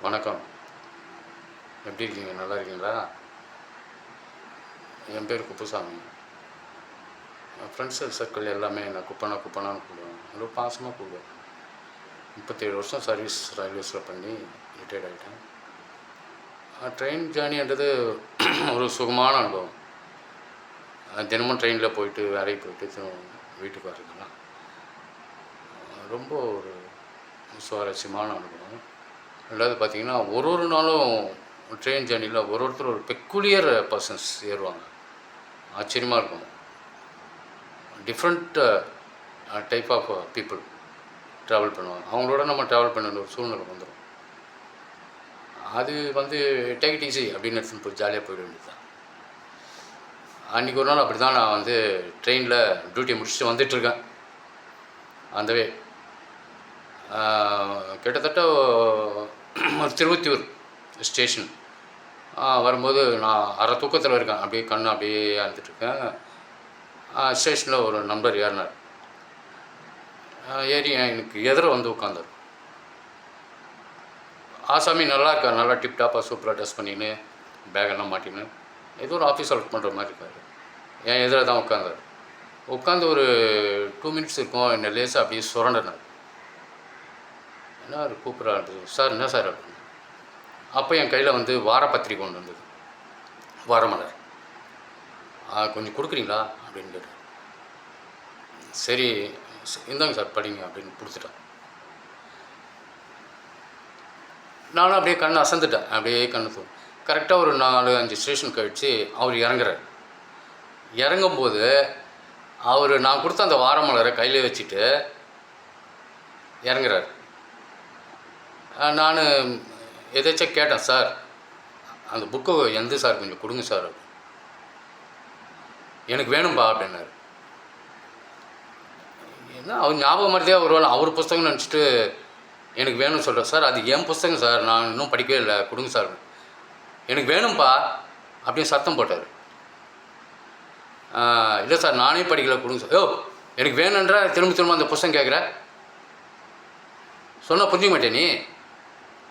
வணக்கம். எப்படி இருக்கீங்க? நல்லா இருக்கீங்களா? என் பேர் குப்புசாமி. என் ஃப்ரெண்ட்ஸு சர்க்கிள் எல்லாமே என்ன குப்பண்ணான்னு கூப்பிடுவாங்க. ரொம்ப பாசமாக கூப்பிடுவேன். 37 வருஷம் சர்வீஸ் ரயில்வேஸில் பண்ணி ரிட்டையர்ட் ஆகிட்டேன். ட்ரெயின் ஜேர்னின்றது ஒரு சுகமான அனுபவம். தினமும் ட்ரெயினில் போயிட்டு வேலைக்கு போயிட்டு வீட்டுக்கு வர்றதுலாம் ரொம்ப ஒரு சுவாரஸ்யமான அனுபவம். ரெண்டாவது பார்த்திங்கன்னா ஒரு நாளும் ட்ரெயின் ஜேர்னியில் ஒருத்தர் ஒரு பெக்குலியர் பர்சன்ஸ் ஏறுவாங்க. ஆச்சரியமாக இருக்கும். Different type of people travel பண்ணுவாங்க. அவங்களோட நம்ம ட்ராவல் பண்ண ஒரு சூழ்நிலை வந்துடும். அது டேக் இட் ஈஸி அப்படின்னு எடுத்துன்னு போய் ஜாலியாக போயிட வேண்டியது தான். அன்றைக்கி ஒரு நாள் அப்படி தான் நான் ட்ரெயினில் டியூட்டியை முடிச்சுட்டு வந்துட்டுருக்கேன். அந்தவே கிட்டத்தட்ட திருவத்தியூர் ஸ்டேஷன் வரும்போது நான் அரை தூக்கத்தில் இருக்கேன். அப்படியே கண்ணு அப்படியே அறுத்துட்ருக்கேன். ஸ்டேஷனில் ஒரு நண்பர் ஏறினார். ஏறி எனக்கு எதிர உட்காந்தார். ஆசாமி நல்லா இருக்கார், நல்லா டிப்டாப்பாக சூப்பராக ட்ரெஸ் பண்ணின்னு பேக்கெல்லாம் மாட்டின்னு ஏதோ ஒரு ஆஃபீஸ் ஒர்க் பண்ணுற மாதிரி இருக்கார். என் எதிர தான் உட்காந்தார். உட்காந்து ஒரு 2 மினிட்ஸ் இருக்கும். என்னை லேசாக அப்படியே சுரண்டினார். என்ன கூப்பிட்றாரு, சார் என்ன சார் அப்படின்னு. அப்போ என் கையில் வாரப்பத்திரிக்கை கொண்டு வந்தது, வாரமலர். கொஞ்சம் கொடுக்குறீங்களா அப்படின்னு கேட்டேன். சரி இந்தாங்க சார் படிங்க அப்படின்னு கொடுத்துட்டேன். நானும் அப்படியே கண்ணை அசந்துட்டேன். அப்படியே கண்ணு கரெக்டாக ஒரு 4-5 ஸ்டேஷன் கழித்து அவர் இறங்குறார். இறங்கும்போது அவர் நான் கொடுத்த அந்த வாரமலரை கையில் வச்சுட்டு இறங்குறார். நான் எதாச்சும் கேட்டேன், சார் அந்த புக்கு எந்த சார் கொஞ்சம் கொடுங்க சார். எனக்கு வேணும்பா அப்படின்னாரு. என்ன அவர் ஞாபகம் மாதிரியே வருவாள், அவர் புஸ்தகம் நினச்சிட்டு எனக்கு வேணும்னு சொல்கிறேன். சார் அது என் புஸ்தகம் சார், நான் இன்னும் படிக்கவே இல்லை, கொடுங்க சார். எனக்கு வேணும்பா அப்படின்னு சத்தம் போட்டார். இல்லை சார் நானே படிக்கலை, கொடுங்க சார். எனக்கு வேணுன்ற திரும்ப அந்த புஸ்தகம் கேட்குற, சொன்னால் புரிஞ்சிக்க மாட்டேன் நீ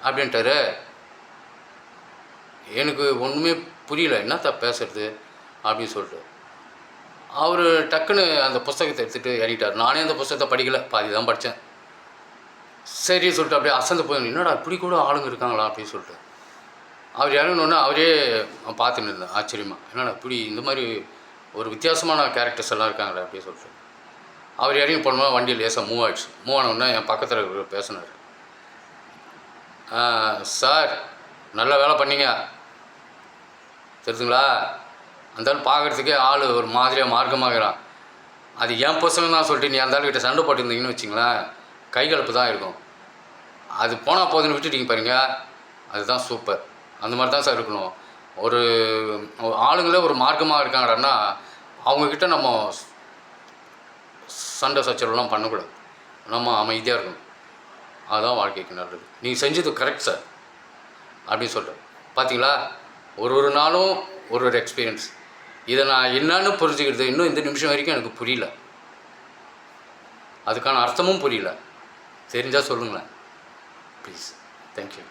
அப்படின்ட்டாரு. எனக்கு ஒன்றுமே புரியல, என்னத்தா பேசுறது அப்படின்னு சொல்லிட்டு அவர் டக்குன்னு அந்த புஸ்தகத்தை எடுத்துகிட்டு ஏறிட்டார். நானே அந்த புஸ்தகத்தை படிக்கலை, பாதி தான் படித்தேன். சரி சொல்லிட்டு அப்படியே அசந்து போய், என்னடா இப்படி கூட ஆளுங்க இருக்காங்களா அப்படின்னு சொல்லிட்டு அவர் இறங்கினோன்னே அவரே பார்த்துன்னு இருந்தேன் ஆச்சரியமாக. என்னடா இப்படி இந்த மாதிரி ஒரு வித்தியாசமான கேரக்டர்ஸ் எல்லாம் இருக்காங்களே அப்படின்னு சொல்லிட்டு அவர் இறங்கி போனோம்னா வண்டி லேசாக மூவ் ஆகிடுச்சு. மூவ் ஆனவுடனே என் பக்கத்தில் இருக்கிற பேசினார். சார் நல்ல வேலை பண்ணீங்க தெரியுதுங்களா, அந்தாலும் பார்க்குறதுக்கே ஆள் ஒரு மாதிரியாக மார்க்கமாகறான். அது என் புஸ்தகம் தான் சொல்லிட்டு நீ அந்த ஆளுக்கிட்ட சண்டை போட்டுருந்தீங்கன்னு வச்சிங்களேன், கைகலப்பு தான் இருக்கும். அது போனால் போதுன்னு விட்டுட்டீங்க பாருங்க, அதுதான் சூப்பர். அந்த மாதிரி தான் சார் இருக்கணும். ஒரு ஆளுங்களே ஒரு மார்க்கமாக இருக்காங்கடான்னா அவங்கக்கிட்ட நம்ம சண்டை சச்சரவுலாம் பண்ணக்கூடாது, நம்ம அமைதியாக இருக்கணும். அதுதான் வாழ்க்கைக்கு நல்லது. நீங்கள் செஞ்சது கரெக்ட் சார் அப்படின்னு சொல்கிறேன். பார்த்தீங்களா, ஒரு நாளும் ஒரு எக்ஸ்பீரியன்ஸ். இதை நான் என்னன்னு புரிஞ்சுக்கிறது இன்னும் இந்த நிமிஷம் வரைக்கும் எனக்கு புரியல. அதுக்கான அர்த்தமும் புரியல. தெரிஞ்சால் சொல்லுங்களேன் ப்ளீஸ். தேங்க்யூ.